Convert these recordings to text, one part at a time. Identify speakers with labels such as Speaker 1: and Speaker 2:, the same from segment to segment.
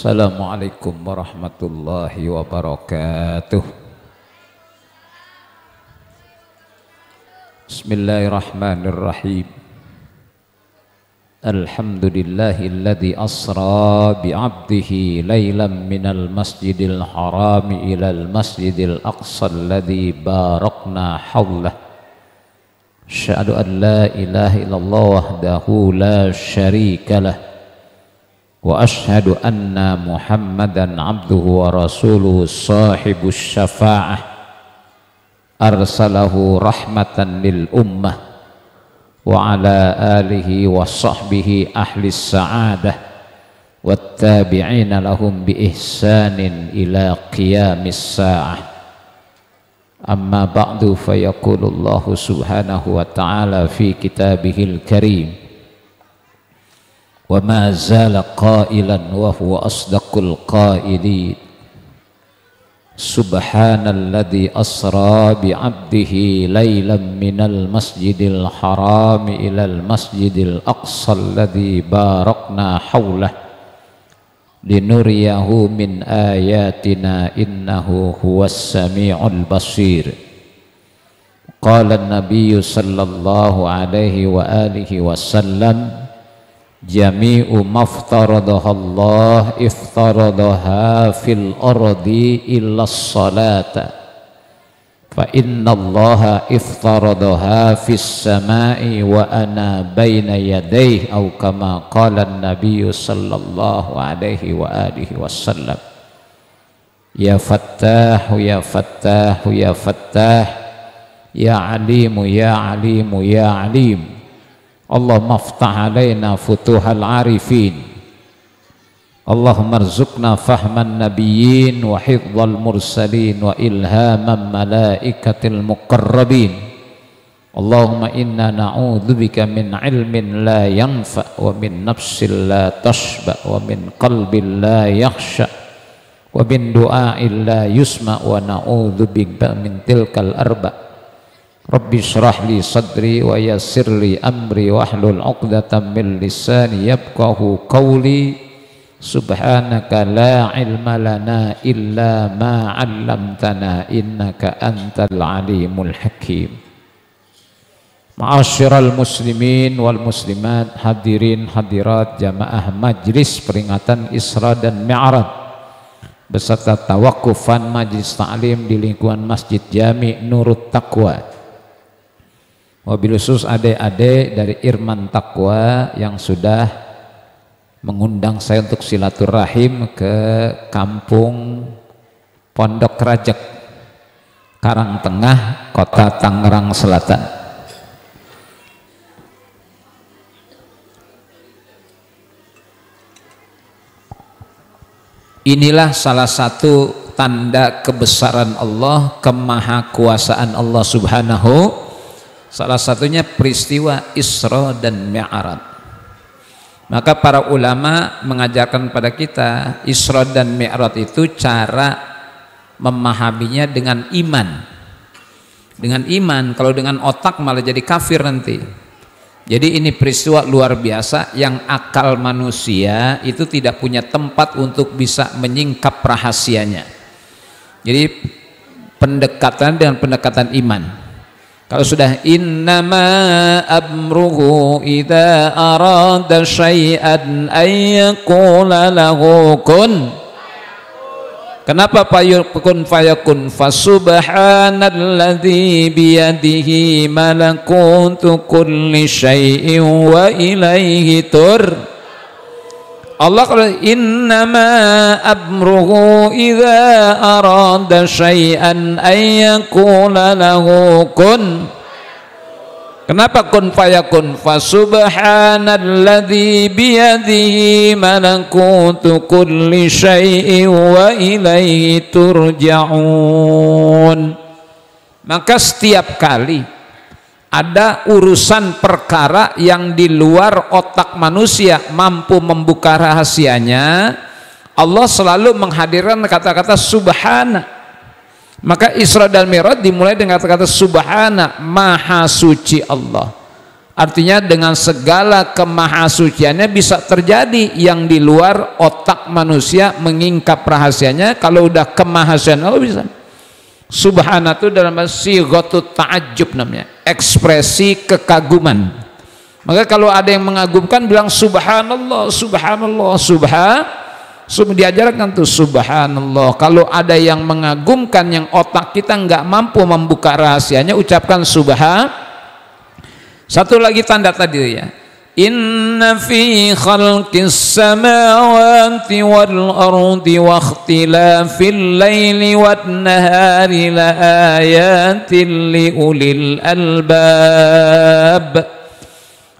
Speaker 1: Assalamualaikum warahmatullahi wabarakatuh. Bismillahirrahmanirrahim. Alhamdulillahilladzi asra bi'abdihi laylan minal masjidil harami ilal masjidil aqsa alladzi barakna hawlah. Asyhadu an la ilaha illallah wahdahu la syarika lah. Wa ashhadu anna Muhammadan abduhu wa rasuluhu sahibus syafa'ah arsalahu rahmatan lil ummah wa ala alihi wa sahbihi ahlis sa'adah wattabi'ina lahum bi ihsanin ila qiyamis sa'ah. Amma ba'du, fayaqulullahu subhanahu wa ta'ala fi kitabihil karim wa ma zala qailan wa huwa asdaqul qailin. Subhanalladzi asra bi'abdihi laylan minal masjidil harami ilal masjidil aqsa alladzi barakna hawlah linuriyahu min ayatina innahu huwas sami'ul basir. Qala an-nabiyyu sallallahu alaihi wa alihi wasallam, jami'u maftaradaha Allah iftaradaha fil ardi illa salata fa inna Allah iftaradaha fis samai wa ana baina yadayhi aw kama qala an-nabiy sallallahu alaihi wa alihi wasallam. Ya Fattah ya Fattah ya Fattah ya Alimu ya Alimu ya Alim. Allahumma aftah alaina futuhal arifin. Allahumma arzuqna fahman nabiyyin wa hifdzal mursalin wa ilhaman malaikatil muqarrabin. Allahumma inna na'udzubika min ilmin la yanfa wa min nafsin la tashba wa min qalbin la yakhsha wa min du'ain la yusma wa na'udzubika min tilkal arba'. Rabbi shrah li sadri wa yassir li amri wahlul 'uqdatam min lisani yafqahu qawli. Subhanaka la ilma lana illa ma 'allamtana innaka antal alimul hakim. Ma'asyiral muslimin wal muslimat, hadirin hadirat jamaah majlis peringatan Isra dan Mi'raj beserta tawakufan majlis ta'lim di lingkungan Masjid Jami Nurut Taqwa. Wabil khusus adik-adik dari Irman Taqwa yang sudah mengundang saya untuk silaturahim ke kampung Pondok Rajek, Karangtengah, Kota Tangerang Selatan. Inilah salah satu tanda kebesaran Allah, kemahakuasaan Allah Subhanahu. Salah satunya peristiwa Isra dan Mi'raj. Maka para ulama mengajarkan pada kita Isra dan Mi'raj itu cara memahaminya dengan iman. Dengan iman, kalau dengan otak malah jadi kafir nanti. Jadi ini peristiwa luar biasa yang akal manusia itu tidak punya tempat untuk bisa menyingkap rahasianya. Jadi pendekatan dengan pendekatan iman. Kalau sudah innama amruhu idza arada syai'an ayyaqula lahu kun. Kenapa kun fayakun? Fasubhanalladzi biyadihi malakutu kulli syai'in wa ilaihi tur. Allah kalau innama amruhu idza arada syai'an ayyaqula lahu kun. Kenapa kun fayakun? Fasubhanalladzi biyadihi malakutu kulli syai'in wa ilaihi turja'un. Maka setiap kali ada urusan perkara yang di luar otak manusia mampu membuka rahasianya, Allah selalu menghadirkan kata-kata subhana. Maka Isra dan Mi'raj dimulai dengan kata-kata subhana, maha suci Allah. Artinya dengan segala kemahasuciannya bisa terjadi yang di luar otak manusia mengingkap rahasianya. Kalau udah kemahasucian Allah bisa. Subhana itu dalam bahasa sighatut ta'ajjub namanya, ekspresi kekaguman. Maka kalau ada yang mengagumkan bilang subhanallah, subhanallah, diajarkan tuh subhanallah. Kalau ada yang mengagumkan yang otak kita nggak mampu membuka rahasianya, ucapkan subhan. Satu lagi tanda tadi ya, inna fi khalqis samawati wal ardi wa ikhtilafil laili wan nahari la ayatin li ulil albab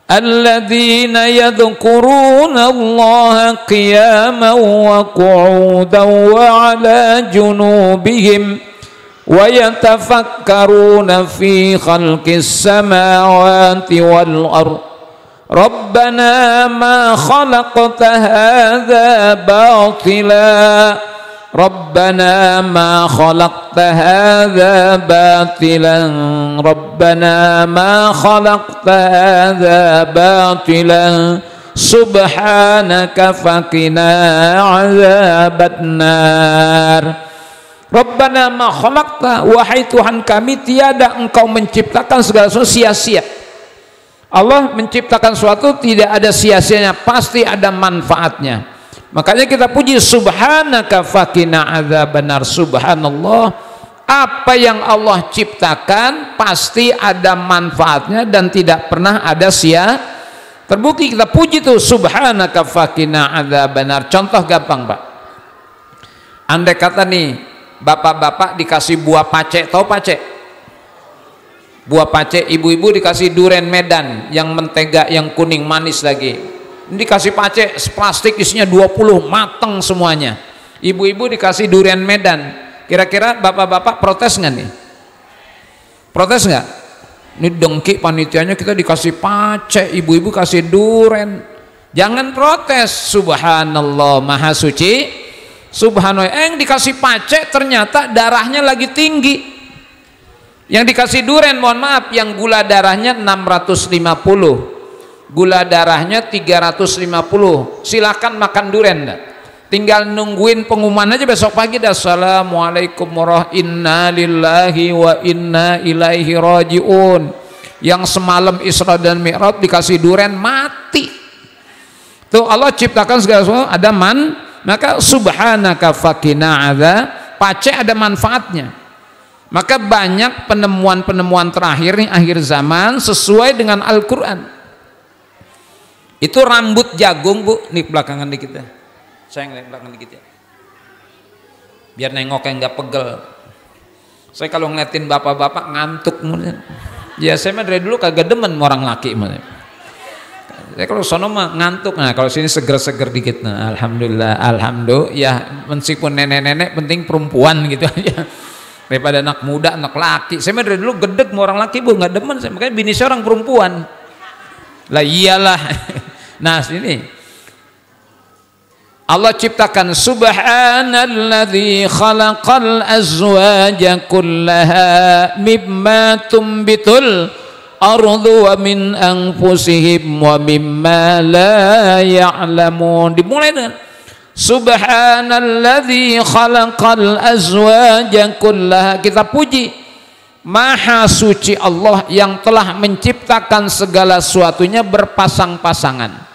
Speaker 1: alladzina yadhkuruna Allaha qiyaman wa qu'udan wa 'ala junubihim wa yatafakkaruna fi khalqis samawati wal ardh rabbana ma khalaqta hadza batila rabbana ma khalaqta hadza batilan rabbana ma khalaqta hadza batilan subhanaka faqina 'adzabannar. Rabbana ma khalaqta, wahai Tuhan kami, tiada engkau menciptakan segala sesuatu sia-sia. Allah menciptakan sesuatu tidak ada sia-sianya, pasti ada manfaatnya. Makanya kita puji subhanaka faqina adzabannar. Subhanallah, apa yang Allah ciptakan pasti ada manfaatnya dan tidak pernah ada sia. Terbukti kita puji tuh subhanaka faqina adzabannar. Contoh gampang, Pak. Andai kata nih bapak-bapak dikasih buah pace, tahu pace? Buah pace, ibu-ibu dikasih durian Medan yang mentega, yang kuning manis lagi. Ini dikasih pace, plastik isinya 20, mateng semuanya. Ibu-ibu dikasih durian Medan. Kira-kira bapak-bapak protes nggak nih? Protes nggak? Ini dengki panitianya, kita dikasih pace, ibu-ibu kasih durian. Jangan protes. Subhanallah, maha suci. Subhanallah, yang dikasih pace ternyata darahnya lagi tinggi. Yang dikasih durian, mohon maaf, yang gula darahnya 650, gula darahnya 350. Silakan makan durian dah. Tinggal nungguin pengumuman aja besok pagi dah. Assalamualaikum warahmatullahi, inna lillahi wa inna ilaihi rajiun. Yang semalam Isra dan Mi'raj dikasih durian mati. Tuh Allah ciptakan segala sesuatu ada maka subhanaka faqina adza, pace ada manfaatnya. Maka banyak penemuan-penemuan terakhir nih akhir zaman sesuai dengan Al-Qur'an. Itu rambut jagung, Bu, nih belakangan dikit ya. Saya ngeliat belakangan dikit ya. Biar nengoknya nggak pegel. Saya kalau ngeliatin bapak-bapak ngantuk mulai. Ya saya mah dari dulu kagak demen orang laki mulai. Ya kalau sono mah ngantuk, nah kalau sini seger-seger dikit, nah alhamdulillah, ya meskipun nenek-nenek penting perempuan gitu aja daripada anak muda, anak laki. Saya mah dari dulu gedeg mau orang laki, Bu, nggak demen saya, makanya bini saya orang perempuan lah, iyalah. Nah sini Allah ciptakan subhanalladzi khalaqal azwaja kullaha mimma tumbitul ardu wa min anfusihim wa mimma la ya'lamun. Dimulai dengan subhanalladzi khalaqal azwaja kullaha. Kita puji maha suci Allah yang telah menciptakan segala sesuatunya berpasang-pasangan.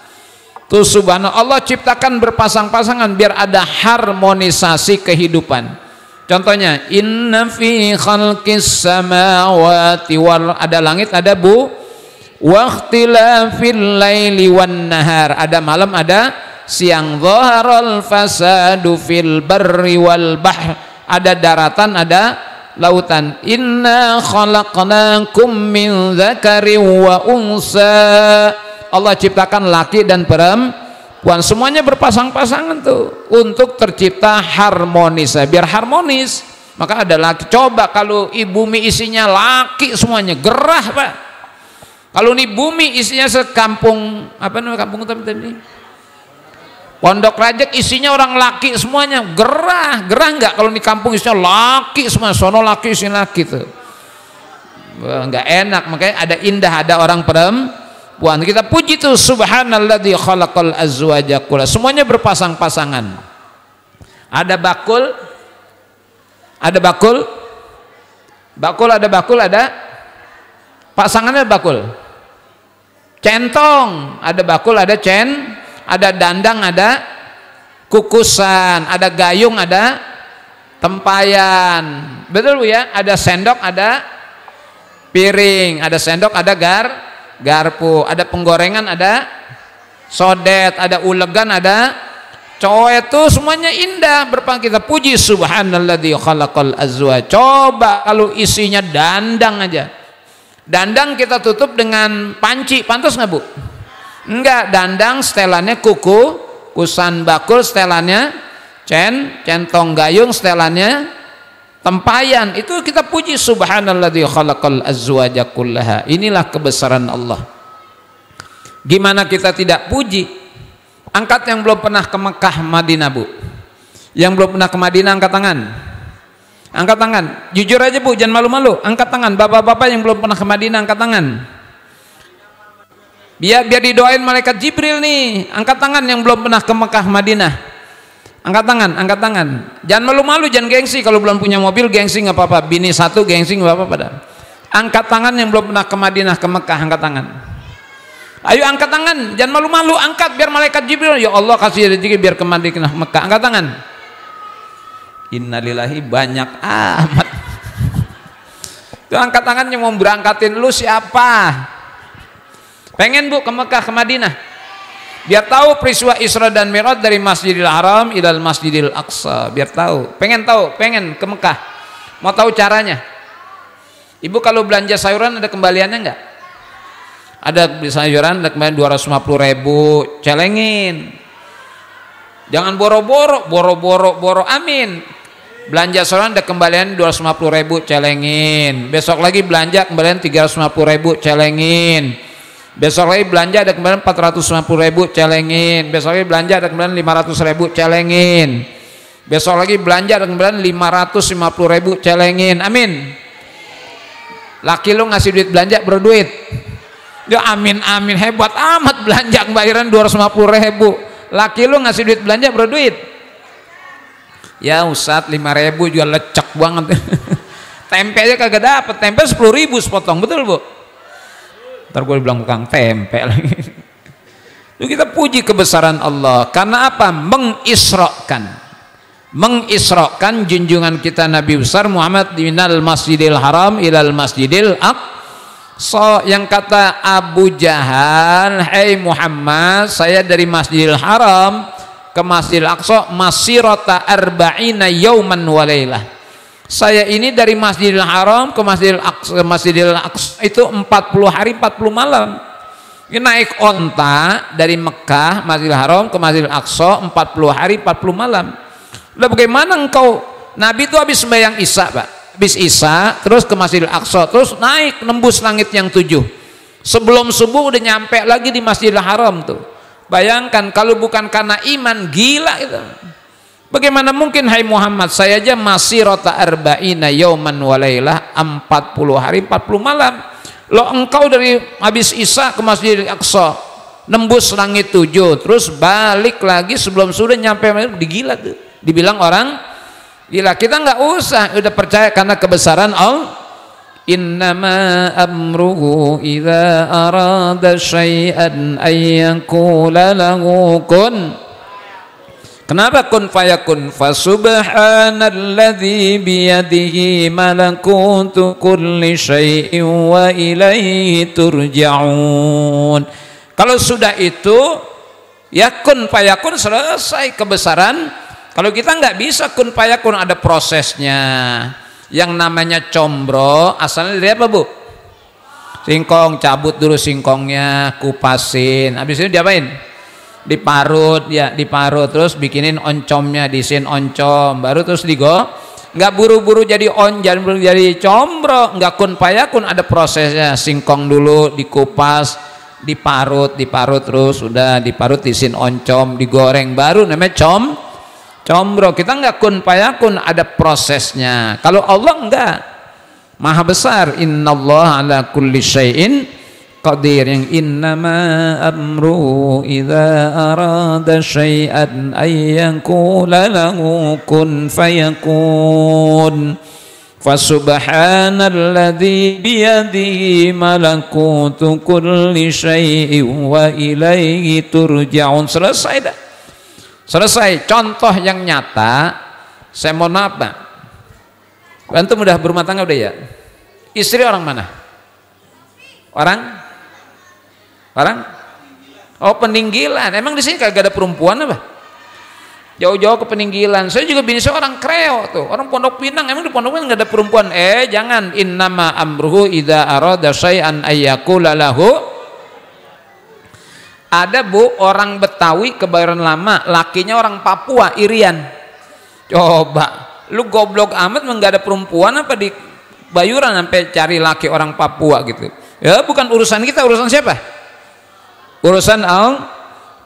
Speaker 1: Tuh subhanallah, Allah ciptakan berpasang-pasangan biar ada harmonisasi kehidupan. Contohnya inna fi khalqis samawati wal, ada langit, ada bu, wa ikhtilafil laili wan nahar, ada malam, ada siang, dhaharal fasadu fil barri wal bahr, ada daratan, ada lautan. Inna khalaqnakum min dzakarin wa unsa, Allah ciptakan laki dan perempuan, semuanya berpasang-pasangan tuh untuk tercipta harmonis, biar harmonis. Maka ada laki, coba kalau ibu bumi isinya laki semuanya, gerah Pak. Kalau nih bumi isinya sekampung, apa namanya kampung tadi, Pondok Rajek isinya orang laki semuanya, gerah nggak? Kalau di kampung isinya laki semua, sono laki isinya laki tuh, nggak enak. Makanya ada indah, ada orang perempuan. puan. Kita puji tuh subhanalladzi khalaqal azwaja kullaha. Semuanya berpasang-pasangan. Ada bakul, ada bakul, ada pasangannya bakul. Centong, ada bakul, ada ada dandang, ada kukusan, ada gayung, ada tempayan. Betul Bu ya? Ada sendok, ada piring, ada sendok, ada garpu, ada penggorengan, ada sodet, ada ulegan, ada coet. Itu semuanya indah. Kita puji subhanalladzi khalaqal azwaj. Coba kalau isinya dandang aja, dandang kita tutup dengan panci, pantas nggak Bu? Enggak. Dandang setelannya kukusan, bakul setelannya centong, gayung setelannya tempayan. Itu kita puji subhanalladzi khalaqal azwaja kullaha. Inilah kebesaran Allah. Gimana kita tidak puji? Angkat yang belum pernah ke Mekah Madinah Bu. Yang belum pernah ke Madinah angkat tangan. Angkat tangan. Jujur aja Bu, jangan malu-malu. Angkat tangan. Bapak-bapak yang belum pernah ke Madinah angkat tangan. Biar didoain malaikat Jibril nih. Angkat tangan yang belum pernah ke Mekah Madinah. Angkat tangan, angkat tangan. Jangan malu-malu, jangan gengsi. Kalau belum punya mobil gengsi nggak apa-apa. Bini satu gengsi nggak apa-apa dah. Angkat tangan yang belum pernah ke Madinah, ke Mekah, angkat tangan. Ayo angkat tangan, jangan malu-malu, angkat biar malaikat Jibril, ya Allah kasih rezeki biar ke Madinah, Mekah. Angkat tangan. Innalillahi, banyak amat. Itu angkat tangan yang mau berangkatin lu siapa? Pengen Bu ke Mekah, ke Madinah? Biar tahu peristiwa Isra dan Mi'raj dari Masjidil Haram ilal Masjidil Aqsa. Biar tahu. Pengen tahu, pengen ke Mekah. Mau tahu caranya? Ibu kalau belanja sayuran ada kembaliannya enggak? Ada sayuran ada kembalian 250.000, celengin. Jangan boro-boro, amin. Belanja sayuran ada kembalian 250.000, celengin. Besok lagi belanja kembalian 350.000, celengin. Besok lagi belanja ada kembalian 450.000, celengin. Besok lagi belanja ada kembalian 500.000, celengin. Besok lagi belanja ada kembalian 550.000, celengin. Amin. Laki lu ngasih duit belanja berduit. Ya amin amin, hebat amat belanja bayaran 250.000. Laki lu ngasih duit belanja berduit. Ya Ustadz 5.000 juga lecek banget. Tempe aja kagak dapet. Tempe 10.000 sepotong, betul Bu? Ntar gue bilang tukang tempe lagi. Itu kita puji kebesaran Allah. Karena apa? Mengisrakan junjungan kita Nabi besar Muhammad minal Masjidil Haram ilal Masjidil Aqsa. Yang kata Abu Jahal, "Hai Muhammad, saya dari Masjidil Haram ke Masjidil Aqsa masirata arba'ina yauman wa lailah." Saya ini dari Masjidil Haram ke Masjidil Aqsa itu 40 hari 40 malam. Ini naik onta dari Mekah Masjidil Haram ke Masjidil Aqsa 40 hari 40 malam. Lah bagaimana engkau? Nabi itu habis sembahyang Isya, Pak. Habis Isya terus ke Masjidil Aqsa, terus naik nembus langit yang 7. Sebelum subuh udah nyampe lagi di Masjidil Haram tuh. Bayangkan kalau bukan karena iman, gila itu. Bagaimana mungkin hai Muhammad, saya aja masirata arba'ina yauman wa lailah 40 hari 40 malam. Lo engkau dari habis Isya ke Masjidil Aqsa nembus langit 7 terus balik lagi sebelum sudah nyampe, digila tuh. Dibilang orang gila. Kita nggak usah, udah percaya karena kebesaran Allah. Innama amruhu idza arada syai'an ayyaqula lahu kun. Kenapa kun fayakun? Fasubhanalladzi biyadihi malakutu kulli syai'in wa ilaihi turja'un. Kalau sudah itu ya kun fayakun, selesai kebesaran. Kalau kita nggak bisa kun fayakun, ada prosesnya. Yang namanya combro asalnya dari apa Bu? Singkong, cabut dulu singkongnya, kupasin, habis itu diapain? Diparut, ya diparut, terus bikinin oncomnya, disin oncom, baru terus nggak buru-buru jadi jangan buru jadi combro, nggak kun payakun, ada prosesnya. Singkong dulu dikupas, diparut terus udah diparut, disin oncom, digoreng, baru namanya combro. Kita nggak kun payakun, ada prosesnya. Kalau Allah enggak, maha besar. Innallaha ala kulli syai'in Qadir yang innama amruhu idza arada syai'an ay yaqula lahu kun fayakun. Fasubhanalladzi biyadihi malakutu kulli syai'in wa ilaihi turja'un. Selesai dah. Selesai. Contoh yang nyata, saya mohon maaf Pak, antum udah berumah tangga udah ya? Istri orang mana? Orang? Oh peninggilan. Emang di sini kagak ada perempuan apa? Jauh-jauh ke peninggilan. Saya juga bini saya orang Kreo tuh, orang Pondok Pinang. Emang di Pondok Pinang nggak ada perempuan? Jangan. Innama amruhu idza arada syai'an ayyaqula lahu. Ada Bu orang Betawi Kebayoran Lama, lakinya orang Papua, Irian. Coba, lu goblok amat nggak ada perempuan apa di Bayuran sampai cari laki orang Papua gitu. Ya bukan urusan kita, urusan siapa? Urusan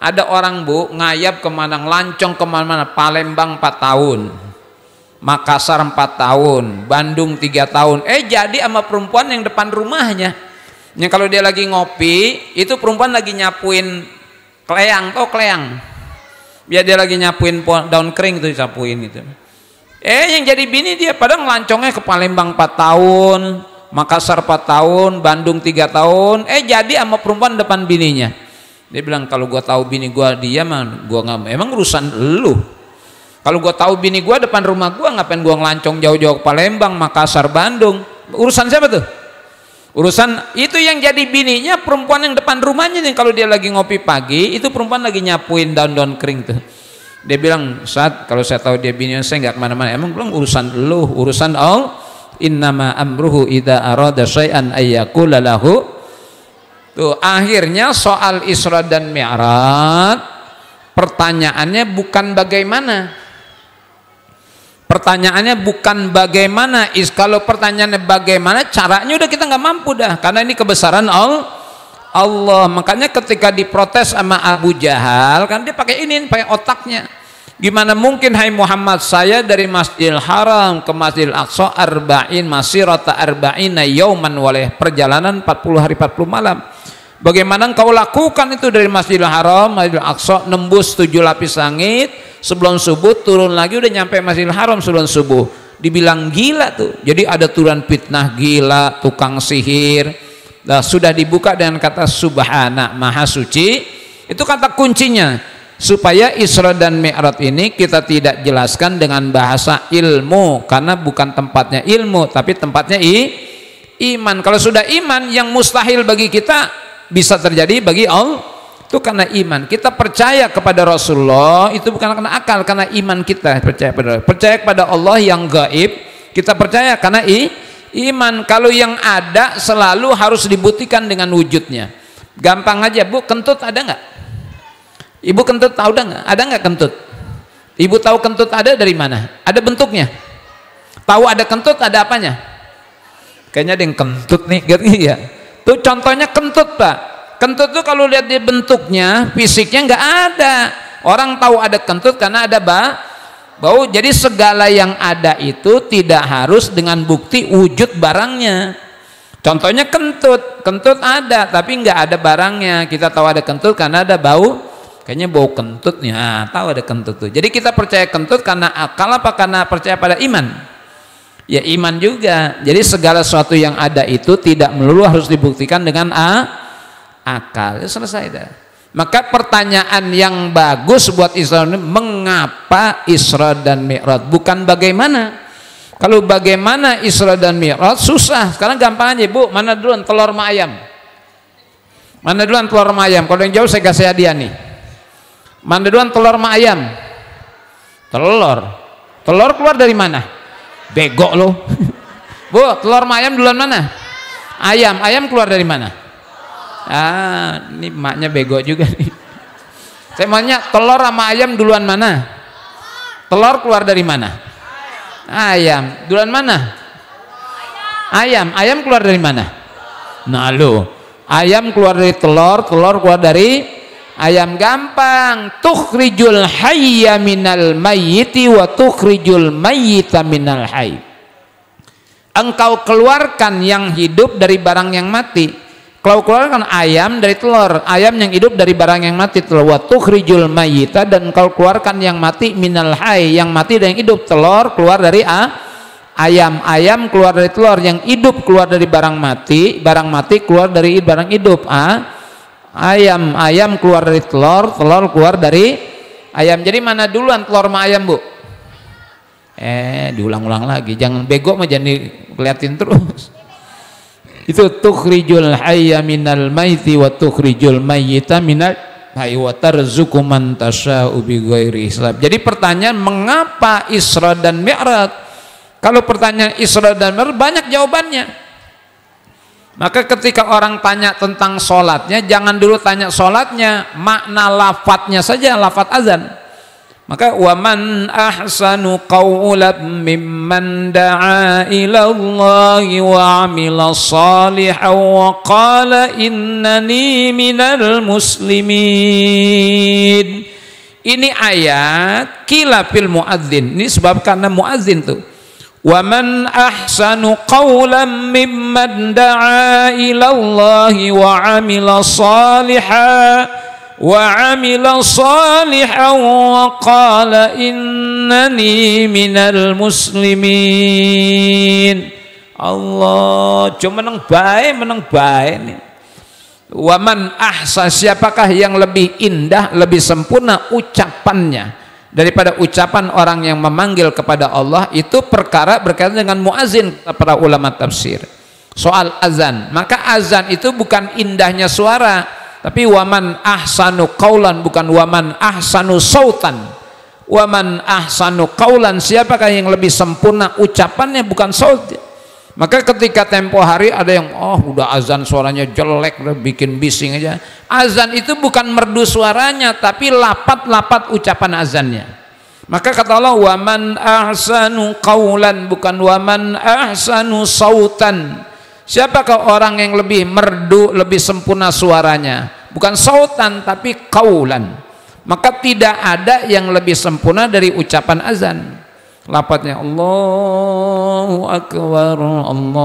Speaker 1: ada orang Bu ngayap kemana, ngelancong kemana-mana. Palembang 4 tahun, Makassar 4 tahun, Bandung 3 tahun. Jadi sama perempuan yang depan rumahnya. Yang kalau dia lagi ngopi, itu perempuan lagi nyapuin kleang, tau kleang? Biar dia lagi nyapuin daun kering itu disapuin itu. Yang jadi bini dia pada ngelancongnya ke Palembang 4 tahun, Makassar 4 tahun, Bandung 3 tahun. Jadi sama perempuan depan bininya. Dia bilang kalau gua tahu bini gua dia mah gua nggak, emang urusan lu. Kalau gua tahu bini gua depan rumah gua, ngapain gua ngelancong jauh-jauh ke Palembang, Makassar, Bandung? Urusan siapa tuh? Urusan itu yang jadi bininya perempuan yang depan rumahnya nih. Kalau dia lagi ngopi pagi, itu perempuan lagi nyapuin daun-daun kering tuh. Dia bilang, "Saat kalau saya tahu dia bininya, saya nggak kemana-mana." Emang belum urusan lu, urusan Allah. Innama amruhu idza arada syai'an ayyaqula lahu. Tuh akhirnya soal Isra dan Mi'raj, pertanyaannya bukan bagaimana. Pertanyaannya bukan bagaimana. Kalau pertanyaannya bagaimana, caranya udah kita nggak mampu dah, karena ini kebesaran Allah. Makanya ketika diprotes sama Abu Jahal, kan dia pakai pakai otaknya. Gimana mungkin hai Muhammad, saya dari Masjidil Haram ke Masjidil Aqsa masirata arba'ina yauman, waleh perjalanan 40 hari 40 malam. Bagaimana engkau lakukan itu dari Masjidil Haram, Masjidil Aqsa, nembus 7 lapis langit, sebelum subuh turun lagi udah nyampe Masjidil Haram sebelum subuh. Dibilang gila tuh. Jadi ada turun fitnah, gila, tukang sihir. Nah, sudah dibuka dengan kata subhana, maha suci. Itu kata kuncinya. Supaya Isra dan Mi'raj ini kita tidak jelaskan dengan bahasa ilmu, karena bukan tempatnya ilmu, tapi tempatnya iman. Kalau sudah iman, yang mustahil bagi kita bisa terjadi bagi Allah. Itu karena iman. Kita percaya kepada Rasulullah itu bukan karena akal, karena iman kita percaya kepada Allah yang gaib. Kita percaya karena iman. Kalau yang ada selalu harus dibuktikan dengan wujudnya. Gampang aja Bu, kentut ada nggak? Ibu kentut tahu nggak? Ada nggak kentut? Ibu tahu kentut ada dari mana? Ada bentuknya. Tahu ada kentut, ada apanya? Kayaknya ada yang kentut nih, gitu ya. Tuh contohnya kentut Pak. Kentut tuh kalau lihat di bentuknya, fisiknya nggak ada. Orang tahu ada kentut karena ada bau. Jadi segala yang ada itu tidak harus dengan bukti wujud barangnya. Contohnya kentut. Kentut ada tapi nggak ada barangnya. Kita tahu ada kentut karena ada bau. Kayaknya bau kentut nih. Tahu ada kentut tuh. Jadi kita percaya kentut karena akal apa karena percaya pada iman? Ya iman juga. Jadi segala sesuatu yang ada itu tidak melulu harus dibuktikan dengan akal. Ya, selesai dah. Maka pertanyaan yang bagus buat Isra ini, mengapa Isra dan Mi'raj, bukan bagaimana. Kalau bagaimana Isra dan Mi'raj susah. Sekarang gampang aja Bu, mana duluan telur sama ayam? Mana duluan telur sama ayam? Kalau yang jauh saya kasih hadiah nih. Mana duluan telur sama ayam? Telur keluar dari mana? Bego lo. Bu, telur sama ayam duluan mana? Ayam keluar dari mana? Ini emaknya bego juga nih. Saya maunya telur sama ayam duluan mana? Telur keluar dari mana? Ayam. Duluan mana? Ayam keluar dari mana? Nah lo, ayam keluar dari telur keluar dari ayam. Gampang. Tukhrijul hayya minal mayyiti wa tukhrijul mayyita minal hayy. Engkau keluarkan yang hidup dari barang yang mati. Kalau keluar kan ayam dari telur, ayam yang hidup dari barang yang mati, telur. Wa tukhrijul mayyita, dan kalau keluarkan yang mati minal hayy, yang mati dan yang hidup. Telur keluar dari ayam, ayam keluar dari telur, yang hidup keluar dari barang mati keluar dari barang hidup. Ayam keluar dari telur, telur keluar dari ayam. Jadi mana duluan, telur sama ayam, Bu? Diulang-ulang lagi, jangan bego mah, jangan dikeliatin terus. Itu tukhrijul hayya minal maiti wa tukhrijul mayyita minal hayy wa tarzuqu man tasya'u bighairi hisab. Jadi pertanyaan mengapa Isra dan Mi'raj? Kalau pertanyaan Isra dan Mi'raj banyak jawabannya. Maka ketika orang tanya tentang sholatnya, jangan dulu tanya sholatnya, makna lafadznya saja, lafadz azan. Maka waman ahsanu qawlan mimman da'a ilallahi wa amila salihan wa qala innani minal muslimin. Ini ayat kilafil muadzin. Ini sebab karena muadzin tuh. Waman ahsanu qawlan mimman da'a ilallahi wa amila salihan wa qala innani minal muslimin. Allah, cuma menang baik nih. Waman ahsa, siapakah yang lebih indah, lebih sempurna ucapannya daripada ucapan orang yang memanggil kepada Allah? Itu perkara berkaitan dengan muazin, para ulama tafsir soal azan. Maka azan itu bukan indahnya suara, tapi waman ahsanu qaulan, bukan waman ahsanu sautan. Waman ahsanu qaulan, siapakah yang lebih sempurna ucapannya, bukan saut. Maka ketika tempo hari ada yang udah azan suaranya jelek, udah bikin bising aja. Azan itu bukan merdu suaranya, tapi lapat-lapat ucapan azannya. Maka kata Allah waman ahsanu qaulan, bukan waman ahsanu sautan. Siapakah orang yang lebih merdu, lebih sempurna suaranya, bukan sautan tapi qaulan. Maka tidak ada yang lebih sempurna dari ucapan azan. Lapatnya Allahu Akbar, Allahu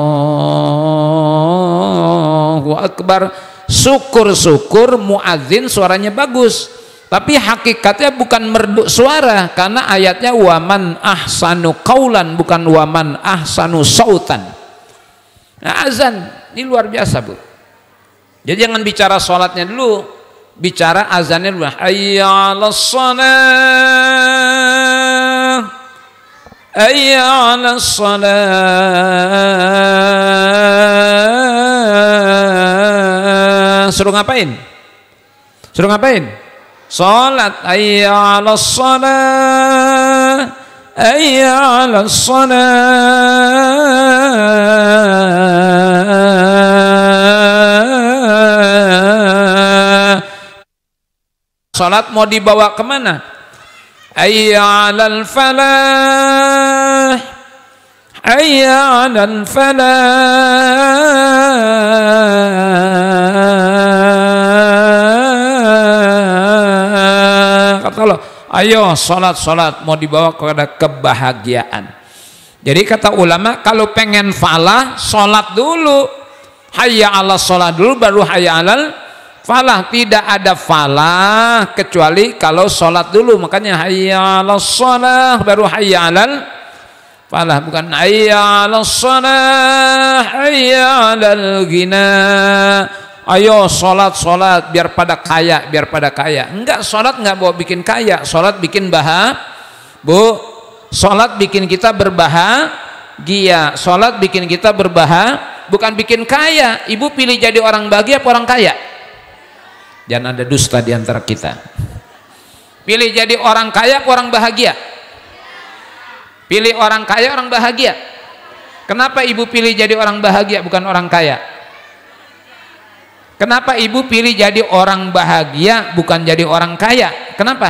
Speaker 1: Akbar. Syukur-syukur muadzin suaranya bagus, tapi hakikatnya bukan merdu suara, karena ayatnya waman ahsanu qaulan, bukan waman ahsanu sautan. Nah, azan ini luar biasa, Bu. Jadi jangan bicara sholatnya dulu, bicara azannya dulu. Hayya 'alas shalah, hayya 'alas shalah. Suruh ngapain? Suruh ngapain? Sholat. Hayya 'alas shalah, hayya 'alas shalah. Salat mau dibawa kemana? Hayya 'alal falah, hayya 'alal falah. Kata Allah, ayo salat mau dibawa kepada kebahagiaan. Jadi kata ulama, kalau pengen falah, salat dulu. Hayya 'alas shalah dulu, baru hayya 'alal falah. Tidak ada falah kecuali kalau sholat dulu. Makanya hayya 'alas shalah baru hayya 'alal falah, bukan hayya 'alas shalah hayya 'alal ghina. Ayo sholat biar pada kaya, biar pada kaya. Enggak, sholat enggak bawa bikin kaya, sholat bikin Bu, sholat bikin kita berbahagia, sholat bikin kita bukan bikin kaya. Ibu pilih jadi orang bahagia apa orang kaya? Jangan ada dusta di antara kita. Pilih jadi orang kaya apa orang bahagia? Pilih orang kaya, orang bahagia. Kenapa ibu pilih jadi orang bahagia bukan orang kaya? Kenapa ibu pilih jadi orang bahagia bukan jadi orang kaya? Kenapa?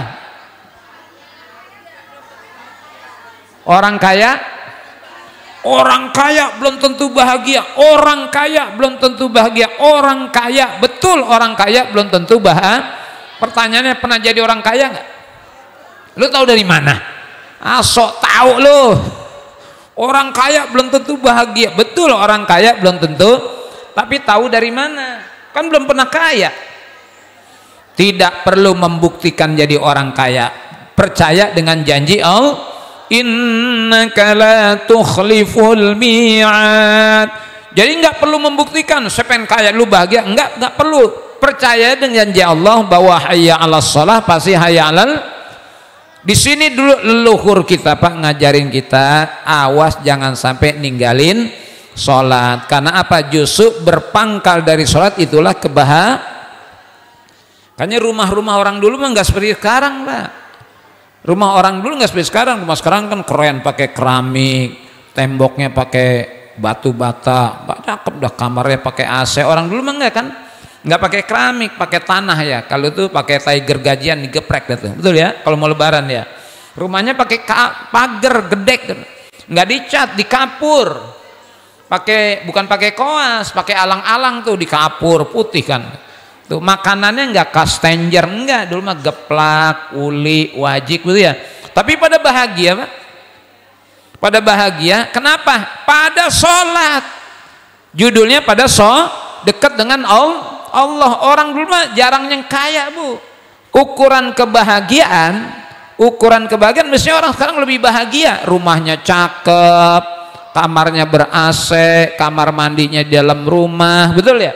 Speaker 1: Orang kaya belum tentu bahagia. Orang kaya belum tentu bahagia. Orang kaya, betul, orang kaya belum tentu bahagia. Pertanyaannya, pernah jadi orang kaya nggak? Lu tahu dari mana? Sok tahu lu. Orang kaya belum tentu bahagia. Betul, orang kaya belum tentu. Tapi tahu dari mana? kan belum pernah kaya. Tidak perlu membuktikan jadi orang kaya, percaya dengan janji Allah, innaka la tukhliful mi'ad. Jadi nggak perlu membuktikan saya pengen kaya lu bahagia, nggak perlu, percaya dengan janji Allah bahwa hayya 'alas shalah pasti hayya 'alal. Di sini dulu leluhur kita Pak ngajarin kita, awas jangan sampai ninggalin sholat. Karena apa? Justru berpangkal dari sholat itulah kebahagiaan. Kayaknya rumah-rumah orang dulu mah nggak seperti sekarang Pak. Rumah orang dulu nggak seperti sekarang. Rumah sekarang kan keren, pakai keramik, temboknya pakai batu bata, cakep dah, kamarnya pakai AC. Orang dulu mah nggak kan, nggak pakai keramik, pakai tanah ya. Kalau tuh pakai tiger gajian digeprek gitu, betul ya? Kalau mau lebaran ya, rumahnya pakai pagar gedek, nggak dicat, dikapur, bukan pakai koas, pakai alang-alang tuh dikapur putih kan. Tuh makanannya nggak kastenjer, enggak, dulu mah geplak, uli, wajik gitu ya. Tapi pada bahagia Pak, pada bahagia. Kenapa? Pada sholat. Judulnya pada dekat dengan Allah. Orang dulu mah jarang yang kaya Bu. Ukuran kebahagiaan mestinya orang sekarang lebih bahagia. Rumahnya cakep, kamarnya ber-AC, kamar mandinya di dalam rumah, betul ya?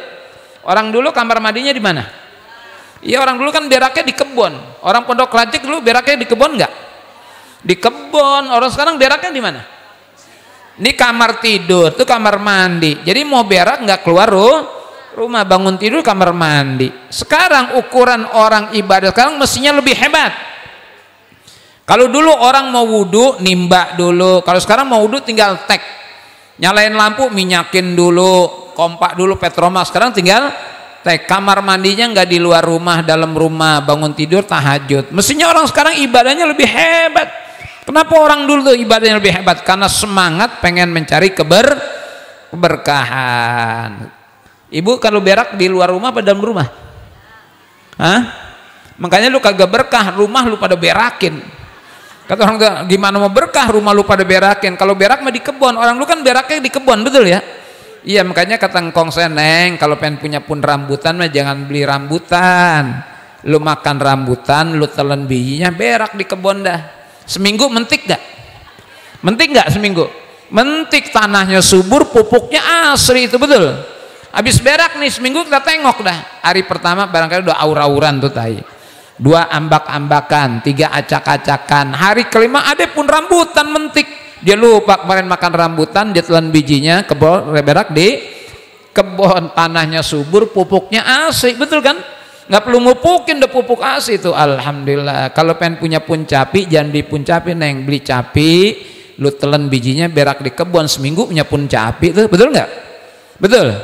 Speaker 1: Orang dulu kamar mandinya di mana? Iya, orang dulu kan beraknya di kebun. Orang Pondok Lacik dulu beraknya di kebun enggak? Di kebun. Orang sekarang beraknya di mana? Ini kamar tidur, itu kamar mandi. Jadi mau berak nggak keluar rumah, bangun tidur kamar mandi. Sekarang ukuran orang ibadah sekarang mestinya lebih hebat. Kalau dulu orang mau wudhu nimba dulu, kalau sekarang mau wudhu tinggal tek, nyalain lampu minyakin dulu, kompak dulu Petromax. Sekarang tinggal tek. Kamar mandinya nggak di luar rumah, dalam rumah, bangun tidur tahajud. Mestinya orang sekarang ibadahnya lebih hebat. Kenapa orang dulu tuh ibadahnya lebih hebat? Karena semangat pengen mencari keberkahan. Ibu kalau berak di luar rumah apa dalam rumah? Hah? Makanya lu kagak berkah, rumah lu pada berakin. Kata orang tua, gimana mau berkah rumah lu pada berakin? Kalau berak mah di kebun. Orang lu kan beraknya di kebun, betul ya? Iya, makanya kata ngkong saya, Neng, kalau pengen punya pun rambutan mah jangan beli rambutan. Lu makan rambutan, lu telan bijinya, berak di kebun dah. Seminggu mentik gak? Mentik gak seminggu? Mentik, tanahnya subur, pupuknya asri, itu betul. Habis berak nih seminggu kita tengok dah. Hari pertama barangkali udah aur-auran tuh tai. 2 ambak-ambakan, 3 acak-acakan. Hari kelima ada pun rambutan mentik. Dia lupa kemarin makan rambutan, dia telan bijinya, kebun berak di kebun, tanahnya subur, pupuknya asli, betul kan? Nggak perlu ngupukin, udah pupuk asli itu. Alhamdulillah. Kalau pengen punya pun capi, jangan beli pun capi, Neng, beli capi, lu telan bijinya, berak di kebun, seminggu punya pun capi, itu betul nggak? Betul.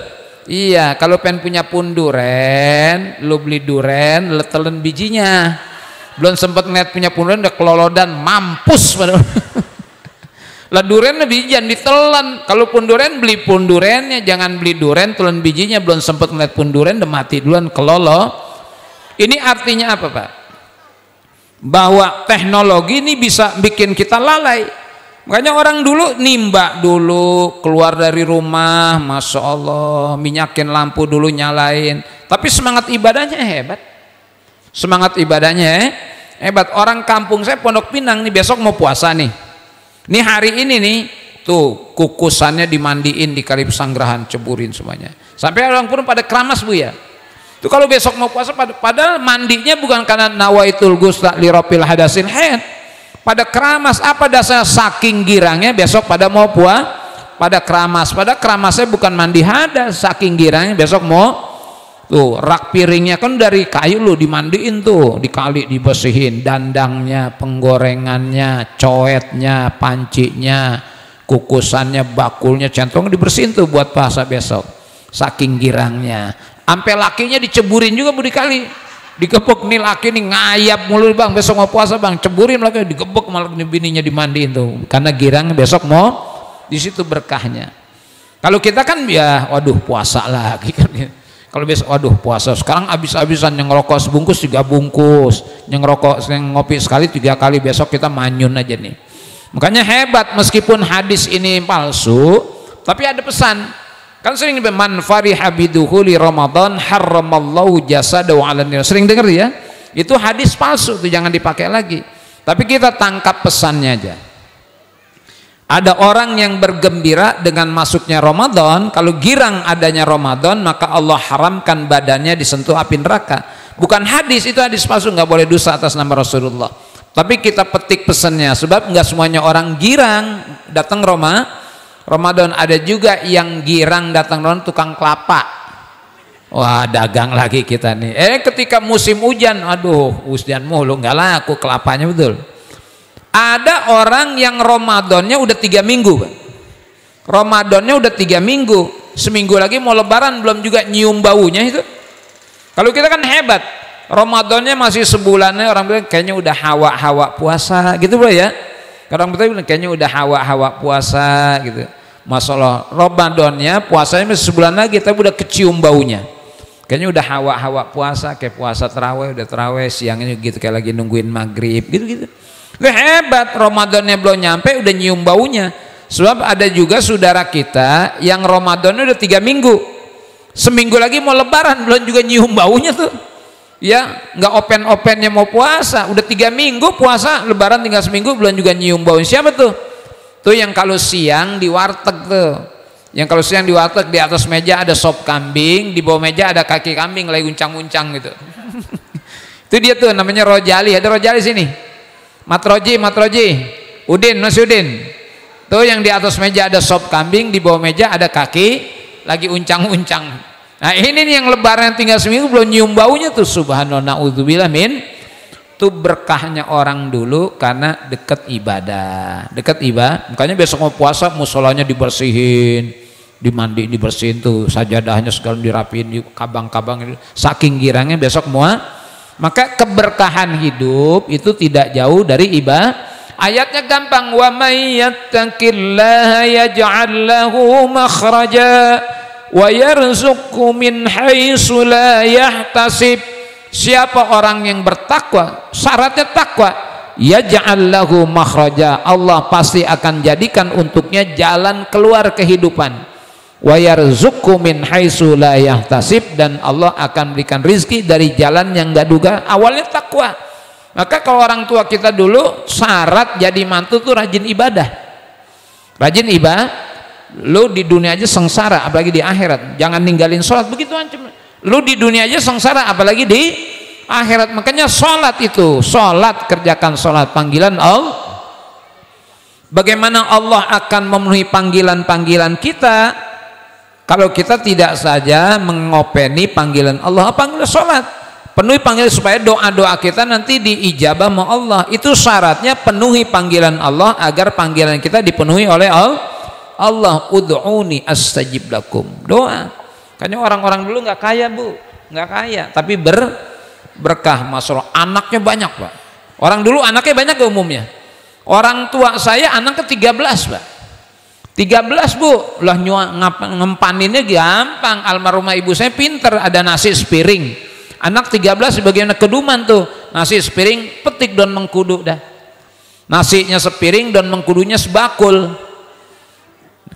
Speaker 1: Iya, kalau pengen punya pun duren, lu beli duren, lu telan bijinya. Belum sempat ngeliat punya pun duren, udah kelolodan, mampus padahal. Lah duren biji jangan ditelan. Kalau pun duren beli pun durennya, jangan beli duren telan bijinya, belum sempat ngeliat pun duren udah mati duluan, kelolo. Ini artinya apa Pak? Bahwa teknologi ini bisa bikin kita lalai. Makanya orang dulu nimba dulu, keluar dari rumah, Masya Allah, minyakin lampu dulu, nyalain. Tapi semangat ibadahnya hebat. Semangat ibadahnya hebat. Orang kampung saya Pondok Pinang nih, besok mau puasa nih. Ini hari ini nih, tuh kukusannya dimandiin di kali Pesanggerahan, ceburin semuanya. Sampai orang pun pada keramas Bu ya. Itu kalau besok mau puasa, padahal mandinya bukan karena nawaitul ghusla li rafil hadasil haid. Pada keramas, apa dasar saking girangnya besok pada mau pada keramas. Pada keramasnya bukan mandi hadas, saking girangnya besok mau. Tuh rak piringnya kan dari kayu lu, dimandiin tuh, dikali dibersihin, dandangnya, penggorengannya, coetnya, pancinya, kukusannya, bakulnya, centong dibersihin tuh buat puasa besok. Saking girangnya. Sampai lakinya diceburin juga Bu dikali. Digebek nih laki nih ngayap mulu, Bang, besok mau puasa Bang, ceburin lagi, digebek malah bininya dimandiin tuh. Karena girang besok mau, di situ berkahnya. Kalau kita kan ya waduh puasa lagi kan. Kalau besok waduh puasa, sekarang habis-habisan, yang ngerokok sebungkus 3 bungkus, yang ngerokok, yang ngopi sekali 3 kali, besok kita manyun aja nih. Makanya hebat, meskipun hadis ini palsu tapi ada pesan. Kan sering man fariha bidukhuli Ramadan harramallahu jasadahu 'alan nar. Sering dengar ya? Itu hadis palsu, itu jangan dipakai lagi. Tapi kita tangkap pesannya aja. Ada orang yang bergembira dengan masuknya Ramadan, kalau girang adanya Ramadan maka Allah haramkan badannya disentuh api neraka. Bukan hadis, itu hadis palsu, nggak boleh dosa atas nama Rasulullah. Tapi kita petik pesannya, sebab nggak semuanya orang girang datang Ramadan. Ada juga yang girang datang Ramadan tukang kelapa. Wah, dagang lagi kita nih. Ketika musim hujan, aduh hujan mulu, nggak laku kelapanya, betul. Ada orang yang Ramadannya udah 3 minggu, Ramadannya udah 3 minggu, seminggu lagi mau lebaran belum juga nyium baunya itu. Kalau kita kan hebat, Ramadannya masih sebulannya orang bilang kayaknya udah hawa-hawa puasa gitu bro ya. Orang bilang kayaknya udah hawa-hawa puasa gitu. Masalah Ramadannya puasanya masih sebulan lagi tapi udah kecium baunya. Kayaknya udah hawa-hawa puasa, kayak puasa terawih, udah terawih siangnya gitu kayak lagi nungguin maghrib gitu-gitu. Hebat, Ramadannya belum nyampe udah nyium baunya. Sebab ada juga saudara kita yang Ramadannya udah 3 minggu, seminggu lagi mau lebaran belum juga nyium baunya tuh ya, nggak open-opennya mau puasa, udah 3 minggu puasa, lebaran tinggal seminggu belum juga nyium baunya. Siapa tuh? Tuh yang kalau siang di warteg tuh, yang kalau siang di warteg di atas meja ada sop kambing, di bawah meja ada kaki kambing lagi uncang-uncang gitu. Itu dia tuh namanya Rojali. Ada Rojali sini, Matroji, Udin, Mas Udin. Tuh yang di atas meja ada sop kambing, di bawah meja ada kaki lagi uncang-uncang. Nah ini nih yang lebaran tinggal seminggu belum nyium baunya tuh. Subhanallah, na'udzubillah min. Itu berkahnya orang dulu karena dekat ibadah, makanya besok mau puasa musolanya dibersihin, dimandi, dibersihin tuh, sajadahnya segala dirapiin, di kabang-kabang, saking girangnya besok mau. Maka keberkahan hidup itu tidak jauh dari ibadah. Ayatnya gampang, wa may yattaqillaha yaj'al lahu makhraja wa yarzuqhu min haitsu la yahtasib. Siapa orang yang bertakwa, syaratnya takwa, yaj'al lahu makhraja, Allah pasti akan jadikan untuknya jalan keluar kehidupan. Wa yarzuqhu min haitsu la yahtasib, dan Allah akan berikan rizki dari jalan yang enggak duga. Awalnya takwa. Maka kalau orang tua kita dulu syarat jadi mantu tuh rajin ibadah. Rajin ibadah. Lu di dunia aja sengsara apalagi di akhirat. Jangan ninggalin sholat, begitu ancam. Lu di dunia aja sengsara apalagi di akhirat. Makanya sholat itu, sholat, kerjakan sholat, panggilan Allah. Bagaimana Allah akan memenuhi panggilan-panggilan kita kalau kita tidak saja mengopeni panggilan Allah? Panggilan sholat, penuhi panggilan supaya doa-doa kita nanti diijabah sama Allah. Itu syaratnya penuhi panggilan Allah agar panggilan kita dipenuhi oleh Allah. Ud'uni astajib lakum, doa. Karena orang-orang dulu nggak kaya bu, nggak kaya, tapi berkah. Masalah anaknya banyak pak. Orang dulu anaknya banyak ke umumnya. Orang tua saya anaknya 13 pak. 13 bu, lah ngempaninnya gampang. Almarhumah ibu saya pinter, ada nasi sepiring. Anak 13 sebagian keduman tuh, nasi sepiring, petik daun mengkudu dah. Nasinya sepiring, daun mengkudunya sebakul.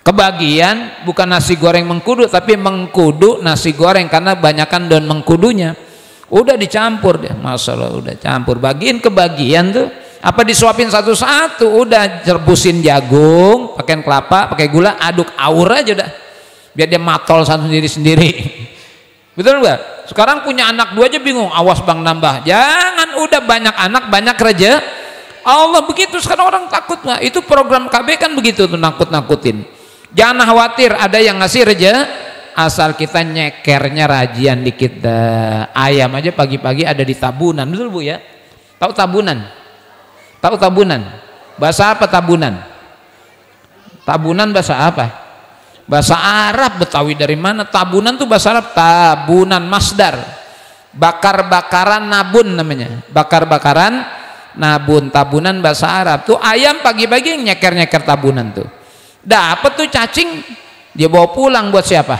Speaker 1: Kebagian bukan nasi goreng mengkudu, tapi mengkudu nasi goreng karena banyakan daun mengkudunya. Udah dicampur deh, masalah udah campur, bagiin kebagian tuh. Apa disuapin satu-satu, udah rebusin jagung, pakai kelapa, pakai gula, aduk aur aja udah, biar dia matol sendiri-sendiri. Betul nggak? Sekarang punya anak 2 aja bingung, awas bang nambah. Jangan, udah banyak anak banyak kerja. Allah begitu sekarang orang takut. Nah, itu program KB kan begitu tuh, nakut-nakutin. Jangan khawatir, ada yang ngasih reja, asal kita nyekernya rajian dikit dah. Ayam aja pagi-pagi ada di tabunan, betul bu ya? Tahu tabunan? Tahu tabunan? Bahasa apa tabunan? Tabunan bahasa apa? Bahasa Arab. Betawi dari mana? Tabunan tuh bahasa Arab, tabunan masdar. Bakar-bakaran nabun namanya. Bakar-bakaran nabun, tabunan bahasa Arab. Tuh ayam pagi-pagi nyeker-nyeker tabunan tuh. Dapat tuh cacing, dia bawa pulang buat siapa?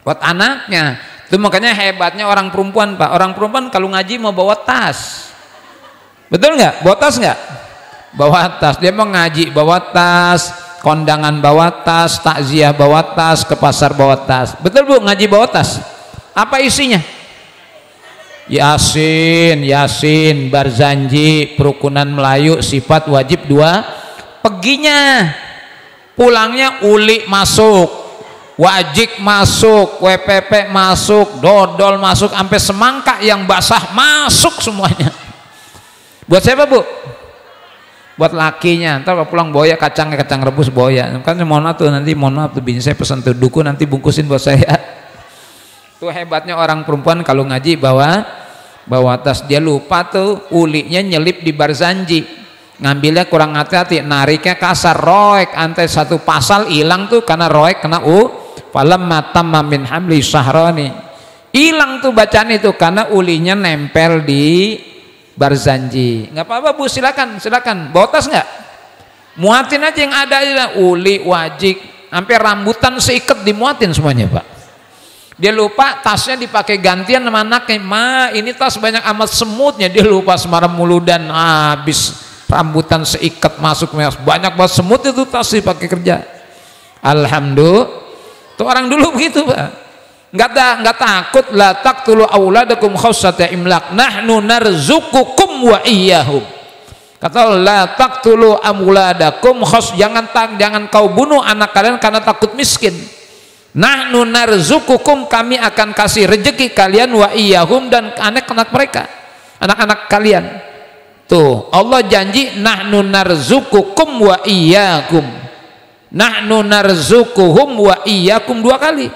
Speaker 1: Buat anaknya. Itu makanya hebatnya orang perempuan pak. Orang perempuan kalau ngaji mau bawa tas. Betul nggak? Bawa tas nggak? Bawa tas. Dia mau ngaji bawa tas. kondangan bawa tas, takziah bawa tas, ke pasar bawa tas. Betul Bu, ngaji bawa tas? Apa isinya? Yasin, Yasin, Barzanji, Perukunan Melayu, sifat wajib 2. Peginya, pulangnya uli masuk, wajib masuk, WPP masuk, dodol masuk, sampai semangka yang basah masuk semuanya. Buat siapa Bu? Buat lakinya. Ntar kalau pulang boya kacang rebus boya. Kan mohon maaf tuh, nanti mohon maaf tuh, bini saya pesan tuh duku nanti bungkusin buat saya. Tuh hebatnya orang perempuan kalau ngaji bawa tas. Dia lupa tuh ulinya nyelip di Barzanji, ngambilnya kurang hati-hati, nariknya kasar, roek antai satu pasal hilang tuh karena roek kena falam matamma min hamli sahrani, hilang tuh bacaan itu karena ulinya nempel di Barzanji. Nggak apa-apa Bu, silakan bawa tas nggak, muatin aja yang ada, uli wajib sampai rambutan seikat dimuatin semuanya Pak. Dia lupa tasnya dipakai gantian sama anaknya, ma ini tas banyak amat semutnya, dia lupa semaram muludan, habis rambutan seikat masuk, banyak banget semut itu tas dipakai kerja. Alhamdulillah tuh orang dulu begitu Pak, nggak takut. La taqtulu auladakum khasyata imlaq nahnu narzuqukum wa iyyahum. Kata la taqtulu auladakum jangan kau bunuh anak kalian karena takut miskin. Nahnu narzuqukum, kami akan kasih rezeki kalian, wa iyyahum, dan anak-anak mereka, anak-anak kalian. Tuh Allah janji nahnu narzuqukum wa iyyakum, nahnu narzuquhum wa iyyakum 2 kali.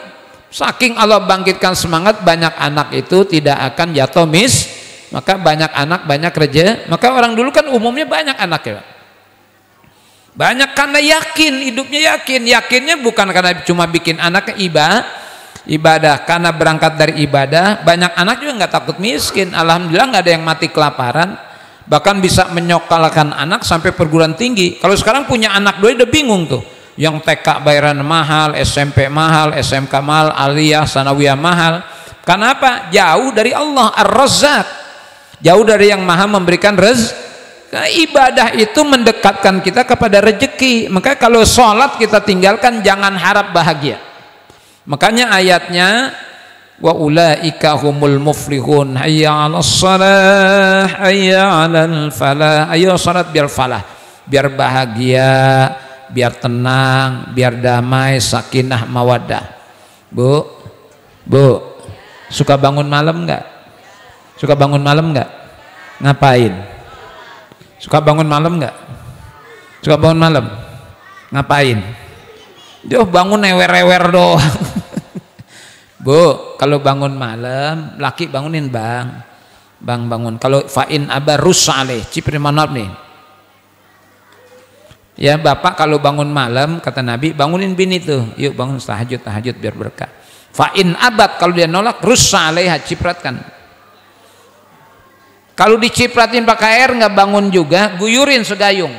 Speaker 1: Saking Allah bangkitkan semangat, banyak anak itu tidak akan jatuh maka banyak anak banyak rezeki. Maka orang dulu kan umumnya banyak anak ya, banyak karena yakin, hidupnya yakinnya bukan karena cuma bikin anak ibadah, karena berangkat dari ibadah. Banyak anak juga nggak takut miskin, alhamdulillah nggak ada yang mati kelaparan, bahkan bisa menyokalkan anak sampai perguruan tinggi. Kalau sekarang punya anak dua udah bingung tuh, yang TK bayaran mahal, SMP mahal, SMK mahal, aliyah sanawiyah mahal. Kenapa? Jauh dari Allah Ar-Razzaq, jauh dari yang maha memberikan rezeki. Nah, ibadah itu mendekatkan kita kepada rezeki. Maka kalau sholat kita tinggalkan, jangan harap bahagia. Makanya ayatnya wa ulaika humul muflihun, hayya 'alas shalah hayya 'alal falah. Ayo salat biar falah, biar bahagia, biar tenang, biar damai, sakinah mawaddah. Bu, suka bangun malam nggak? Suka bangun malam nggak? Ngapain? Suka bangun malam nggak? Suka bangun malam? Ngapain? Jauh bangun ewer-ewer doang. Bu, kalau bangun malam, laki bangunin bang bangun. Kalau fa'in aba rusaleh, cipri manap nih. Ya bapak kalau bangun malam, kata Nabi, bangunin bini tuh, yuk bangun tahajud biar berkah. Fa'in abad, kalau dia nolak, rusaleh, cipratkan. Kalau dicipratin pakai air nggak bangun juga, guyurin segayung.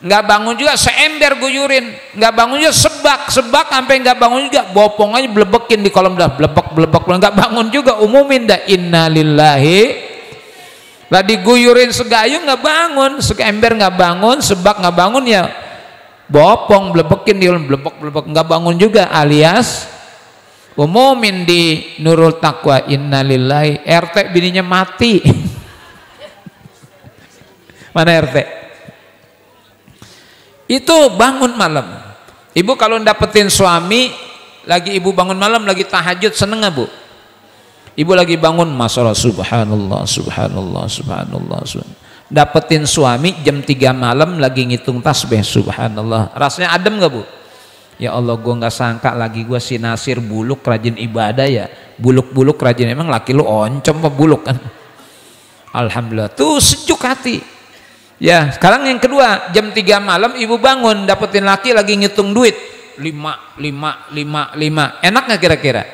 Speaker 1: Nggak bangun juga seember, guyurin. Nggak bangun juga sebak sampai nggak bangun juga, bopong aja blebekin di kolam dah, blebek nggak bangun juga, umumin dah innalillahi. Lah diguyurin segayung nggak bangun, seember nggak bangun, sebak nggak bangun, ya bopong blebekin di kolam, blebek nggak bangun juga, alias umumin di Nurul Taqwa innalillahi. RT bininya mati. Mana RT? Itu bangun malam. Ibu kalau dapetin suami lagi, ibu bangun malam lagi tahajud, seneng gak Bu? Ibu lagi bangun, masalah subhanallah. Dapetin suami jam 3 malam lagi ngitung tasbih, subhanallah. Rasanya adem gak Bu? Ya Allah, gue nggak sangka lagi gue si Nasir buluk rajin ibadah ya, buluk rajin. Emang laki lu oncom apa buluk kan? Alhamdulillah tuh sejuk hati. Ya sekarang yang kedua, jam 3 malam ibu bangun dapetin laki lagi ngitung duit 5. Enak nggak kira-kira?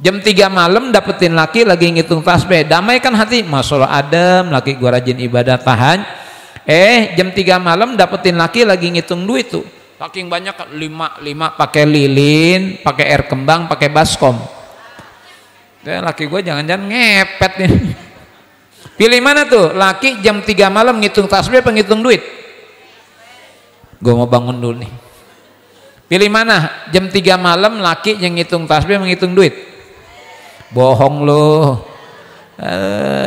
Speaker 1: Jam 3 malam dapetin laki lagi ngitung tasbih, damaikan hati, masalah adem, laki gue rajin ibadah tahan. Jam 3 malam dapetin laki lagi ngitung duit tuh, saking banyak 5 pakai lilin, pakai air kembang, pakai baskom. Laki gue jangan-jangan ngepet nih. Pilih mana tuh? Laki jam 3 malam ngitung tasbih apa ngitung duit? gue mau bangun dulu nih. Pilih mana? Jam 3 malam laki yang ngitung tasbih menghitung duit? Bohong lo.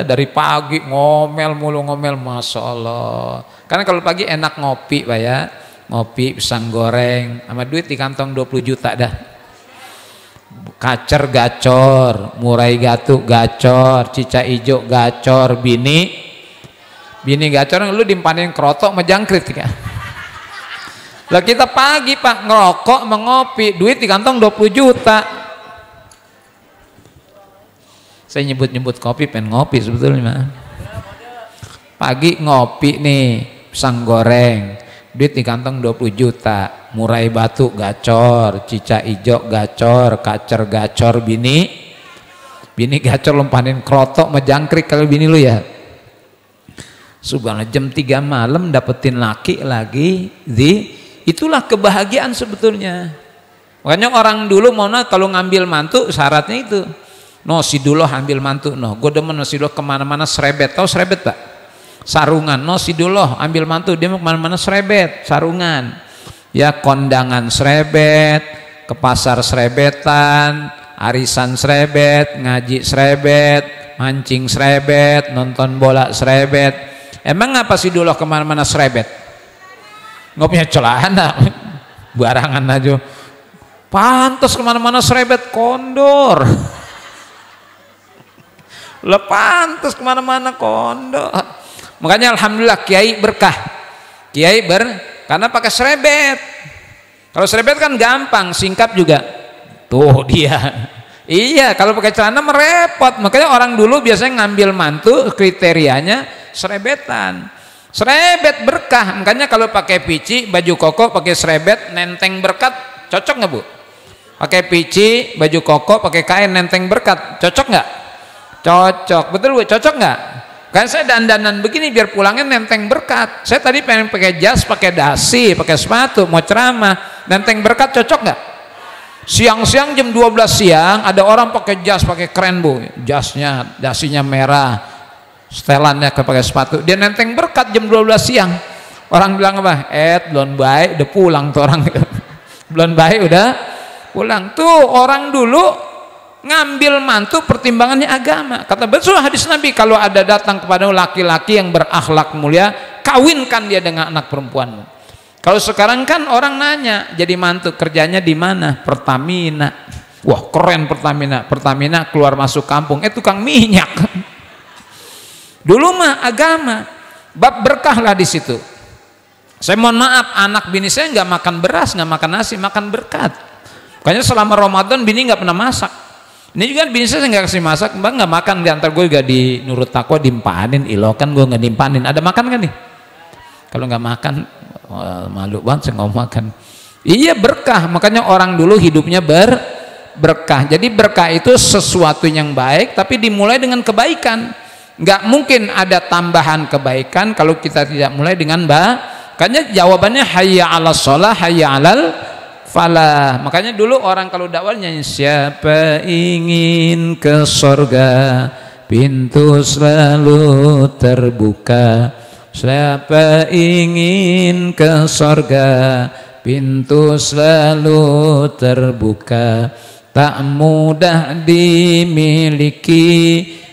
Speaker 1: Dari pagi ngomel mulu ngomel, Masya Allah. Karena kalau pagi enak ngopi Pak ya, ngopi pisang goreng sama duit di kantong 20 juta dah. Kacer gacor, murai gatuk gacor, cica ijo gacor, bini gacor, lu dimpanin kerotok sama jangkrik ya. Lah kita pagi Pak ngerokok mengopi, duit di kantong 20 juta. Saya nyebut kopi, pengen ngopi sebetulnya. Pagi ngopi nih, pisang goreng, duit di kantong 20 juta, murai batu gacor, cica ijo gacor, kacer gacor, bini gacor lempanin kerotok mejangkrik kalau bini lu ya. Subhanallah, jam 3 malam dapetin laki lagi, itulah kebahagiaan sebetulnya. Makanya orang dulu kalau ngambil mantu syaratnya itu. No, si dulu ambil mantu, no, gue demen si dulu kemana-mana serebet, tau serebet Pak? Sarungan, no, si dulu ambil mantu dia mau kemana-mana serebet, sarungan, ya kondangan serebet, ke pasar serebetan, arisan serebet, ngaji serebet, mancing serebet, nonton bola serebet. Emang apa si dulu kemana-mana serebet? Nggak punya celana, barangan aja, pantas kemana-mana serebet, kondor. Pantas kemana-mana kondor. Makanya alhamdulillah kiai berkah, karena pakai serebet. Kalau serebet kan gampang, singkap juga. Tuh dia. Iya, kalau pakai celana merepot. Makanya orang dulu biasanya ngambil mantu kriterianya serebetan. Serebet berkah. Makanya kalau pakai pici, baju koko pakai serebet, nenteng berkat, cocok nggak Bu? Pakai pici, baju koko, pakai kain nenteng berkat, cocok nggak? Cocok, betul Bu, cocok nggak? Kan saya dandanan begini biar pulangnya nenteng berkat. Saya tadi pengen pakai jas, pakai dasi, pakai sepatu, mau ceramah, nenteng berkat, cocok nggak? Siang-siang jam 12 siang ada orang pakai jas, pakai keren Bu, jasnya, dasinya merah, setelannya pakai sepatu, dia nenteng berkat jam 12 siang. Orang bilang apa? Belum baik, udah pulang tuh orang. Belum baik udah pulang. Tuh orang dulu ngambil mantu pertimbangannya agama. Kata betul hadis Nabi, kalau ada datang kepada laki-laki yang berakhlak mulia, kawinkan dia dengan anak perempuanmu. Kalau sekarang kan orang nanya, jadi mantu kerjanya di mana? Pertamina. Wah keren Pertamina. Pertamina keluar masuk kampung, tukang minyak. Dulu mah agama, bab berkah lah di situ. Saya mohon maaf, anak bini saya nggak makan beras, nggak makan nasi, makan berkat. Makanya selama Ramadan bini nggak pernah masak. Ini juga bini saya nggak kasih masak, bang nggak makan. Diantar gue gak di Nurut Takwa dimpanin, ilokan gue nggak dimpanin. Ada makan kan nih? Kalau nggak makan, malu banget saya nggak makan. Iya berkah, makanya orang dulu hidupnya berkah. Jadi berkah itu sesuatu yang baik, tapi dimulai dengan kebaikan. Nggak mungkin ada tambahan kebaikan kalau kita tidak mulai dengan makanya jawabannya hayya 'alas shalah, hayya 'alal falah. Makanya dulu orang kalau dakwahnya, siapa ingin ke sorga, pintu selalu terbuka. Siapa ingin ke sorga, pintu selalu terbuka. Tak mudah dimiliki,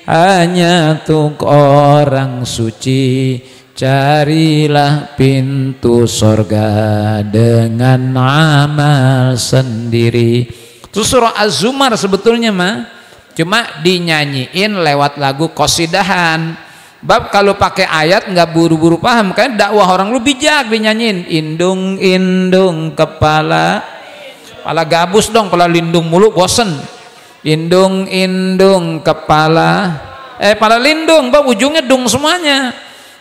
Speaker 1: hanya untuk orang suci. Carilah pintu sorga dengan amal sendiri. Itu surah Az-Zumar sebetulnya mah, cuma dinyanyiin lewat lagu qasidahan. Bab kalau pakai ayat nggak buru-buru paham, kan dakwah orang lu bijak dinyanyiin. Indung indung kepala gabus dong, kepala lindung mulu bosen. Indung indung kepala pala lindung, bab ujungnya dung semuanya.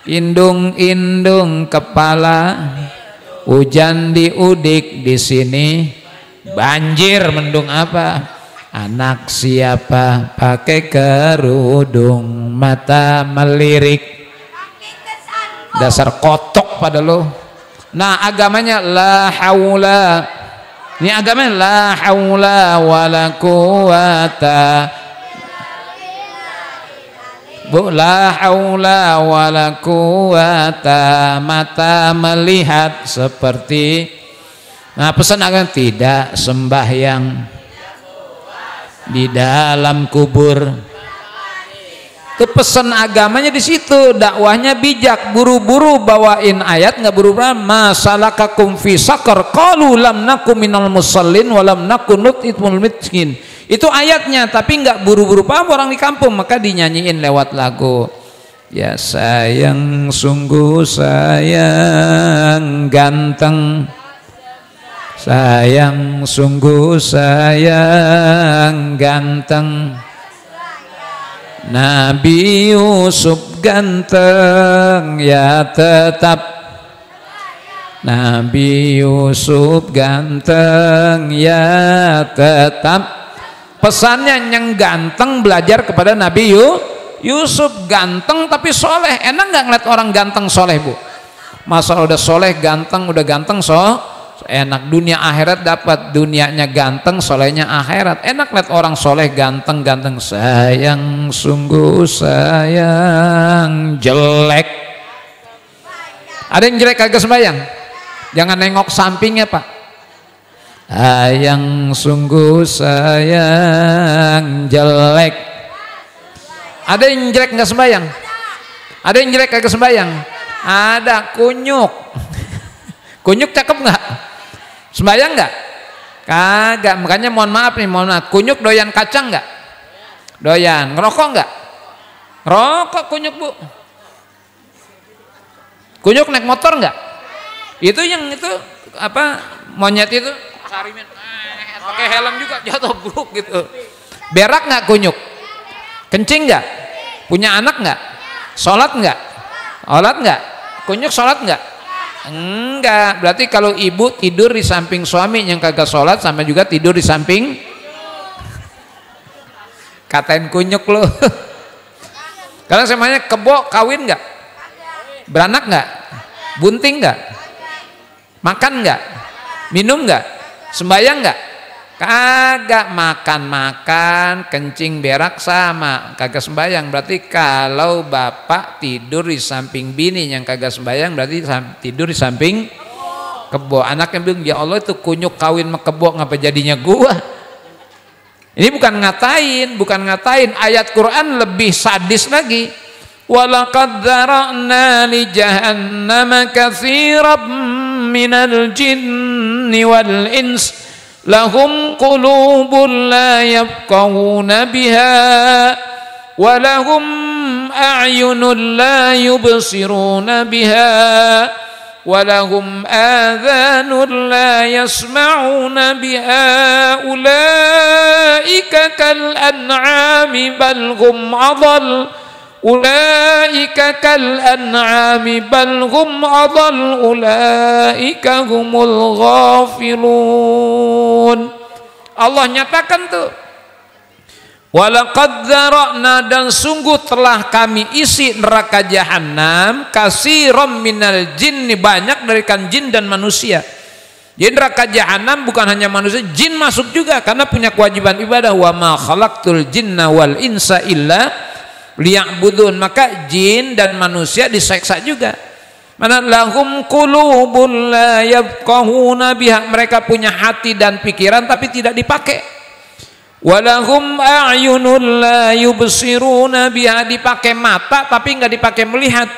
Speaker 1: Indung indung kepala, hujan diudik di sini, banjir mendung apa? Anak siapa pakai kerudung, mata melirik, dasar kotok pada lo. Nah agamanya la haula, ini agamanya la haula wala quwata. Bu, la haula wala quwata, mata melihat seperti. Nah, pesan agama tidak sembahyang di dalam kubur. Itu pesan agamanya di situ, dakwahnya bijak, buru-buru bawain ayat nggak buru-buru. Masalakakum fi sakar qalu lam nakum minal musallin wa lam nakun nut'imul miskin. Itu ayatnya, tapi nggak buru-buru paham orang di kampung, maka dinyanyiin lewat lagu. Ya sayang, sungguh sayang, ganteng. Sayang, sungguh sayang, ganteng. Nabi Yusuf ganteng, ya tetap. Nabi Yusuf ganteng, ya tetap. Pesannya yang ganteng belajar kepada Nabi Yusuf. Ganteng tapi soleh. Enak nggak ngeliat orang ganteng soleh, Bu? Masa udah soleh ganteng, udah ganteng enak. Dunia akhirat dapat, dunianya ganteng, solehnya akhirat. Enak lihat orang soleh ganteng. Sayang, sungguh sayang, jelek. Ada yang jelek kagak sembahyang? Jangan nengok sampingnya, Pak. Sayang, sungguh sayang, jelek. Ada yang jelek nggak sembahyang? Ada yang jelek kagak sembahyang? Ada, kunyuk. Kunyuk cakep nggak? Sembahyang nggak? Kagak. Makanya mohon maaf. Kunyuk doyan kacang nggak? Doyan. Ngerokok nggak? Ngerokok kunyuk, Bu. Kunyuk naik motor nggak? Itu yang itu apa, monyet itu sarimin, pakai helm juga jatuh bruk gitu. Berak nggak kunyuk? Kencing nggak? Punya anak nggak? Sholat nggak? Sholat nggak? Kunyuk sholat nggak? Enggak. Berarti kalau ibu tidur di samping suami yang kagak sholat, sama juga tidur di samping. Katain kunyuk lo. Kalau semuanya kebo, kawin nggak? Beranak nggak? Bunting nggak? Makan nggak? Minum nggak? Sembayang nggak? Kagak. Makan, kencing, berak sama, kagak sembayang. Berarti kalau bapak tidur di samping bini yang kagak sembayang, berarti tidur di samping kebo. Anaknya bilang, ya Allah itu kunyuk kawin sama kebo, ngapa jadinya gua? Ini bukan ngatain. Ayat Quran lebih sadis lagi. Walaqad dzara'na li jahannama katsiran minal jinni wal ins lahum qulubun la yafqahuna biha wa lahum a'yunun la yubsiruna biha wa lahum adhanun la yasma'una biha ulaika kal an'ami bal hum adall ulaika kal an'ami bal hum adall ulaika humul ghafilun. Allah nyatakan tuh, walaqad dzara'na, dan sungguh telah kami isi neraka jahanam katsiran minal jinni, banyak dari kan jin dan manusia. Jadi neraka jahanam bukan hanya manusia, jin masuk juga karena punya kewajiban ibadah. Wa ma khalaqtul jinna wal insa illa liya'budun. Maka jin dan manusia diseksa juga. Mana lahum qulubun la yafqahuna biha, mereka punya hati dan pikiran tapi tidak dipakai. Walahum a'yunun la yubsiruna biha, dipakai mata tapi enggak dipakai melihat.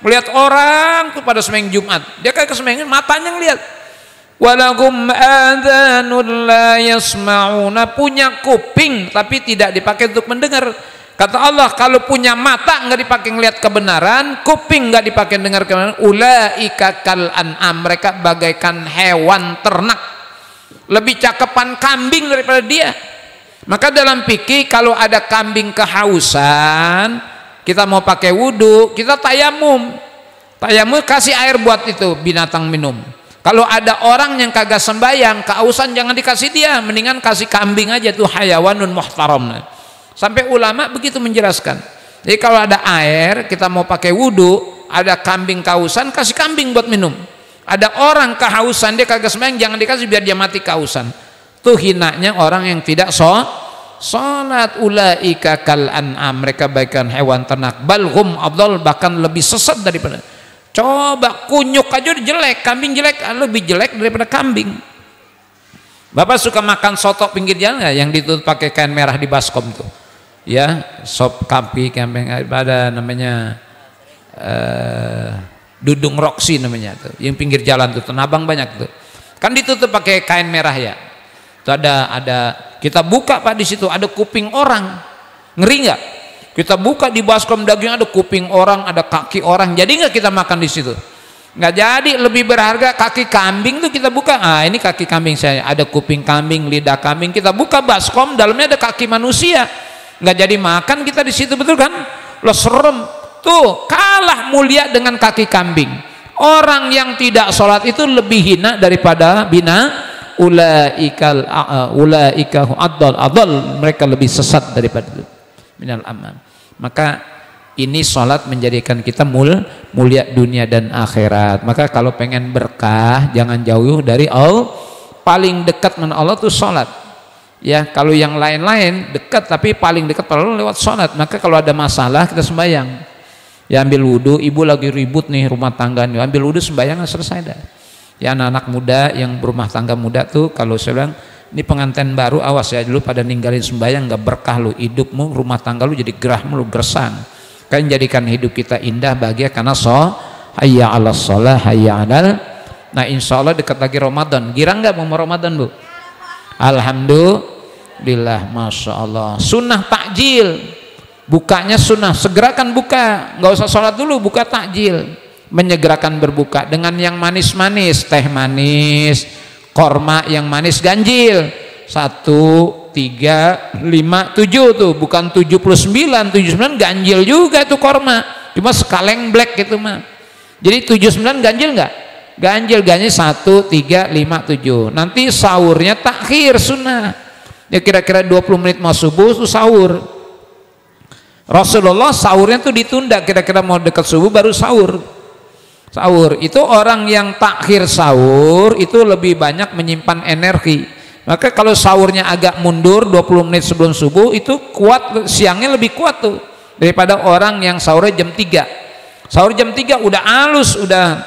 Speaker 1: Melihat orang tuh pada sembahyang Jumat, dia kayak sembahyang matanya ngelihat. Walahum adhanun la yasma'una, punya kuping tapi tidak dipakai untuk mendengar. Kata Allah, kalau punya mata nggak dipakai ngelihat kebenaran, kuping nggak dipakai dengar kebenaran, ulaika kal an'am, mereka bagaikan hewan ternak, lebih cakepan kambing daripada dia. Maka dalam fikih kalau ada kambing kehausan, kita mau pakai wudhu, kita tayamum kasih air buat itu binatang minum. Kalau ada orang yang kagak sembahyang kehausan, jangan dikasih dia, mendingan kasih kambing aja, tuh hayawanun muhtaram. Sampai ulama begitu menjelaskan. Jadi kalau ada air, kita mau pakai wudhu, ada kambing kehausan, kasih kambing buat minum. Ada orang kehausan, dia kagak sembahyang, jangan dikasih biar dia mati kehausan. Tuh hinanya orang yang tidak salat. Ulaika kal an'am, mereka bagaikan hewan ternak, balhum adall, bahkan lebih sesat daripada. Coba kunyuk aja jelek, kambing jelek, lebih jelek daripada kambing. Bapak suka makan soto pinggir jalan nggak, yang ditutup pakai kain merah di baskom tuh ya, sop kambing ada namanya Dudung Roksi namanya tuh, yang pinggir jalan tuh, Tanah Abang banyak tuh, kan ditutup pakai kain merah ya. Itu ada kita buka Pak, di situ ada kuping orang, ngeri nggak? Kita buka di baskom daging, ada kuping orang, ada kaki orang, jadi nggak kita makan di situ? Nggak jadi. Lebih berharga kaki kambing tuh kita buka, ini kaki kambing saya, ada kuping kambing, lidah kambing, kita buka baskom, dalamnya ada kaki manusia, nggak jadi makan kita di situ, betul kan? Lo serem tuh, kalah mulia dengan kaki kambing. Orang yang tidak sholat itu lebih hina daripada ulaika adall, mereka lebih sesat daripada itu. Minal aman. Maka ini sholat menjadikan kita mulia dunia dan akhirat. Maka kalau pengen berkah, jangan jauh dari Allah. Paling dekat dengan Allah tuh sholat ya. Kalau yang lain-lain dekat, tapi paling dekat kalau lewat sholat. Maka kalau ada masalah kita sembahyang ya, ambil wudhu, ibu lagi ribut nih rumah tangga nih, ambil wudhu, sembahyang, selesai dah ya. Anak-anak muda yang berumah tangga muda tuh, kalau saya bilang ini pengantin baru, awas ya, dulu pada ninggalin sembahyang, nggak berkah lu hidupmu, rumah tangga lu jadi gerah mulu, gersang. Kan jadikan hidup kita indah, bahagia karena hayya 'alas shalah, hayya 'alal. Nah insya Allah dekat lagi Ramadan, girang nggak mau Ramadan Bu? Alhamdulillah, masya Allah. Sunnah takjil, bukanya sunnah, segerakan buka, nggak usah sholat dulu, buka takjil, menyegerakan berbuka dengan yang manis-manis, teh manis, korma yang manis, ganjil 1, 3, 5, 7 tuh, bukan 79 ganjil juga tuh korma, cuma sekaleng black gitu mah. Jadi 79 ganjil nggak? Ganjil 1, 3, 5, 7. Nanti sahurnya takhir sunnah ya, kira-kira 20 menit mau subuh tuh sahur. Rasulullah sahurnya tuh ditunda, kira-kira mau dekat subuh baru sahur. Sahur itu orang yang takhir sahur itu lebih banyak menyimpan energi. Maka kalau sahurnya agak mundur 20 menit sebelum subuh, itu kuat, siangnya lebih kuat tuh daripada orang yang sahurnya jam 3. Sahur jam 3 udah halus, udah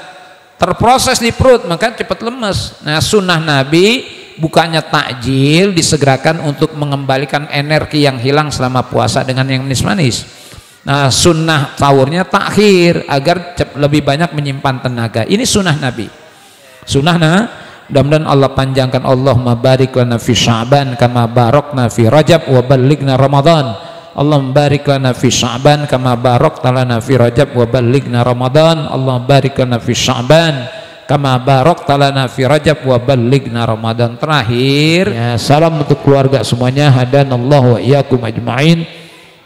Speaker 1: terproses di perut, maka cepat lemes. Nah sunnah Nabi bukannya takjil, disegerakan untuk mengembalikan energi yang hilang selama puasa dengan yang manis-manis. Nah sunnah sahurnya takhir agar lebih banyak menyimpan tenaga. Ini sunnah Nabi. Sunnah mudah-mudahan Allah panjangkan. Allahumma barik lana fi Sya'ban kama barakna fi Rajab wa ballighna Ramadan. Allahumma barik lana fi Sya'ban kama barakta lana fi Rajab wa ballighna Ramadan. Allahumma barik lana fi Sya'ban kama barakta lana fi Rajab wa ballighna Ramadan. Terakhir ya, salam untuk keluarga semuanya, hadanallahu wa iyyakum ajma'in.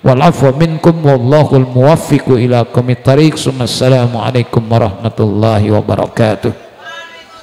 Speaker 1: Wal afwa minkum wallahul muwaffiqu ila aqwamit thariq. Assalamualaikum warahmatullahi wabarakatuh.